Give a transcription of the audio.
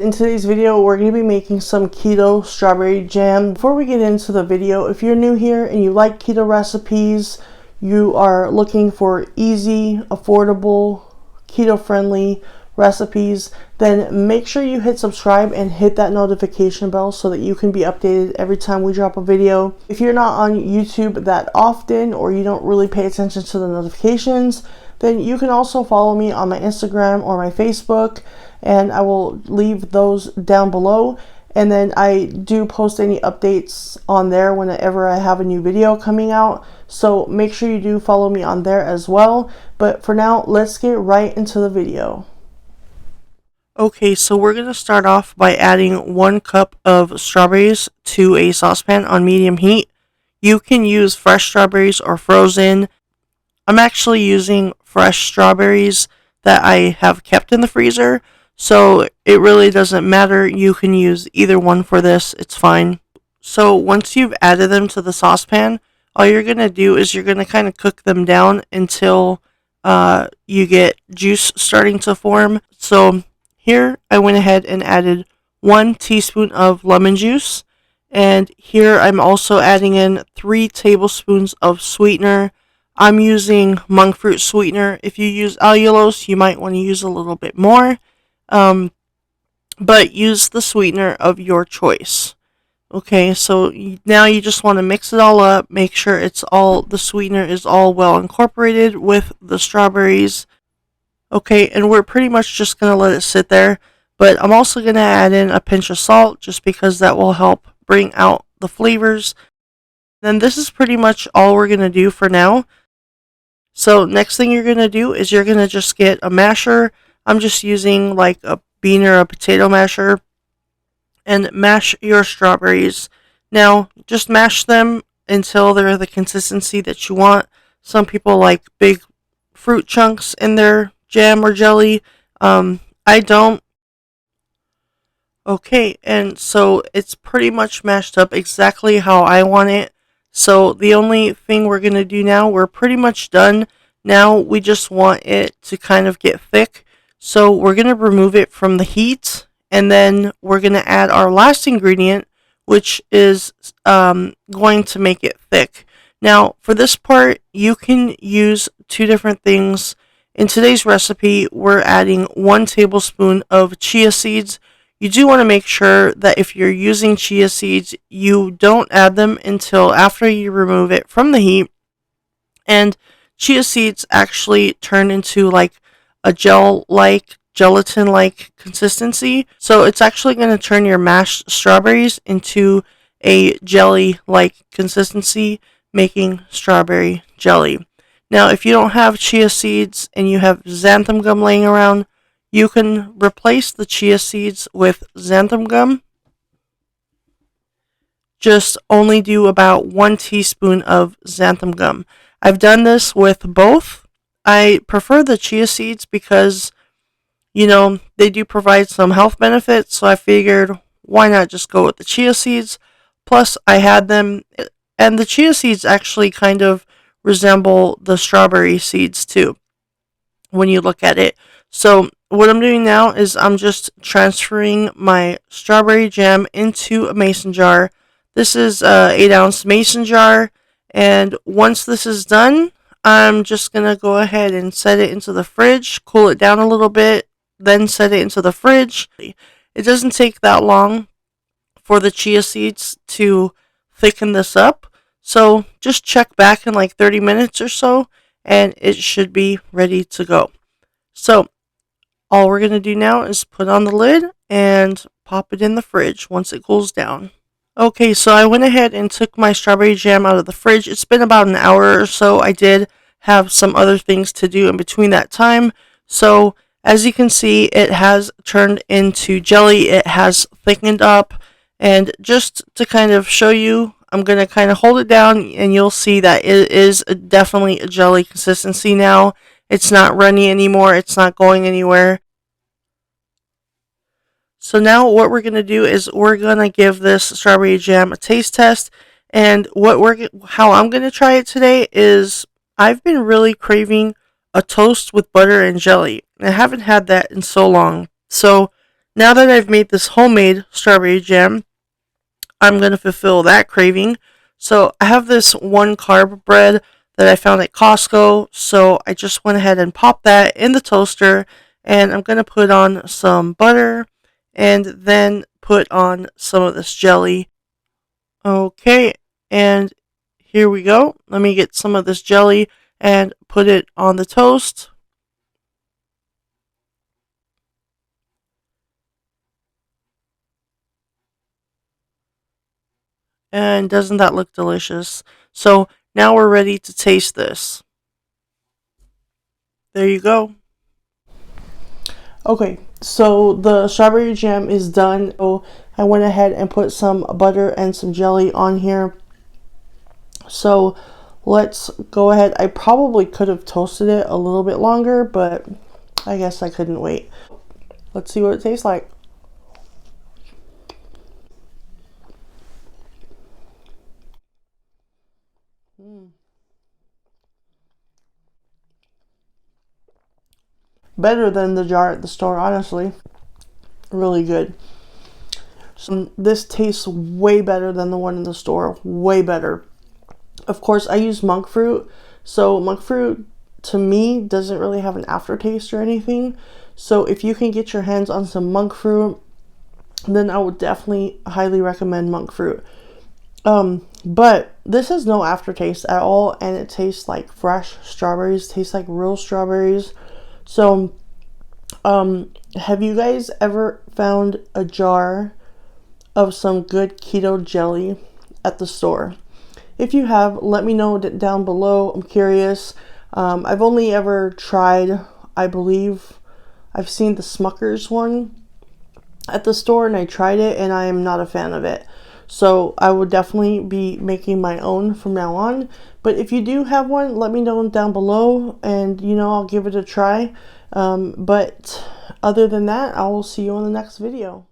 In today's video, we're going to be making some keto strawberry jam. Before we get into the video, if you're new here and you like keto recipes, you are looking for easy, affordable, keto-friendly recipes, then make sure you hit subscribe and hit that notification bell so that you can be updated every time we drop a video. If you're not on YouTube that often or you don't really pay attention to the notifications, then you can also follow me on my Instagram or my Facebook, and I will leave those down below. And then I do post any updates on there whenever I have a new video coming out, so make sure you do follow me on there as well. But for now, let's get right into the video. Okay, so we're going to start off by adding 1 cup of strawberries to a saucepan on medium heat. You can use fresh strawberries or frozen. I'm actually using fresh strawberries that I have kept in the freezer, so it really doesn't matter. You can use either one for this, it's fine. So once you've added them to the saucepan, all you're going to do is you're going to kind of cook them down until you get juice starting to form. So here I went ahead and added 1 teaspoon of lemon juice, and here I'm also adding in 3 tablespoons of sweetener. I'm using monk fruit sweetener. If you use allulose, you might want to use a little bit more, but use the sweetener of your choice. Okay, so now you just want to mix it all up, make sure the sweetener is all well incorporated with the strawberries. Okay, and we're pretty much just going to let it sit there, but I'm also going to add in a pinch of salt just because that will help bring out the flavors. Then this is pretty much all we're going to do for now. So next thing you're going to do is you're going to just get a masher. I'm just using like a bean or a potato masher, and mash your strawberries. Now just mash them until they're the consistency that you want. Some people like big fruit chunks in their jam or jelly. I don't. Okay, and so it's pretty much mashed up exactly how I want it. So the only thing we're going to do now, we're pretty much done. Now we just want it to kind of get thick. So we're going to remove it from the heat, and then we're going to add our last ingredient, which is going to make it thick. Now for this part, you can use 2 different things. In today's recipe, we're adding 1 tablespoon of chia seeds. You do want to make sure that if you're using chia seeds, you don't add them until after you remove it from the heat. And chia seeds actually turn into like a gelatin-like consistency. So it's actually going to turn your mashed strawberries into a jelly-like consistency, making strawberry jelly. Now, if you don't have chia seeds and you have xanthan gum laying around, you can replace the chia seeds with xanthan gum. Just only do about 1 teaspoon of xanthan gum. I've done this with both. I prefer the chia seeds because, you know, they do provide some health benefits, so I figured why not just go with the chia seeds. Plus, I had them, and the chia seeds actually kind of resemble the strawberry seeds too when you look at it. So what I'm doing now is I'm just transferring my strawberry jam into a mason jar. This is a 8-ounce mason jar, and once this is done, I'm just going to go ahead and set it into the fridge, cool it down a little bit, then set it into the fridge. It doesn't take that long for the chia seeds to thicken this up, so just check back in like 30 minutes or so, and it should be ready to go. So all we're going to do now is put on the lid and pop it in the fridge once it cools down. Okay, so I went ahead and took my strawberry jam out of the fridge. It's been about an hour or so. I did have some other things to do in between that time. So as you can see, it has turned into jelly. It has thickened up. And just to kind of show you, I'm going to kind of hold it down and you'll see that it is definitely a jelly consistency now. It's not runny anymore. It's not going anywhere. So now what we're going to do is we're going to give this strawberry jam a taste test. And how I'm going to try it today is I've been really craving a toast with butter and jelly. I haven't had that in so long. So Now that I've made this homemade strawberry jam, I'm going to fulfill that craving. So I have this 1 carb bread that I found at Costco. So I just went ahead and popped that in the toaster, and I'm going to put on some butter and then put on some of this jelly. Okay, and here we go. Let me get some of this jelly and put it on the toast. And doesn't that look delicious? So now we're ready to taste this. There you go. Okay, so the strawberry jam is done. So I went ahead and put some butter and some jelly on here. So let's go ahead. I probably could have toasted it a little bit longer, but I guess I couldn't wait. Let's see what it tastes like. Better than the jar at the store, honestly. Really good. So this tastes way better than the one in the store. Way better. Of course, I use monk fruit. So monk fruit, to me, doesn't really have an aftertaste or anything. So if you can get your hands on some monk fruit, then I would definitely highly recommend monk fruit. But this has no aftertaste at all, and it tastes like fresh strawberries. Tastes like real strawberries. So, have you guys ever found a jar of some good keto jelly at the store? If you have, let me know down below. I'm curious. I've only ever tried, I believe, I've seen the Smucker's one at the store, and I tried it, and I am not a fan of it. So I would definitely be making my own from now on. But if you do have one, let me know down below, and I'll give it a try. But other than that, I will see you on the next video.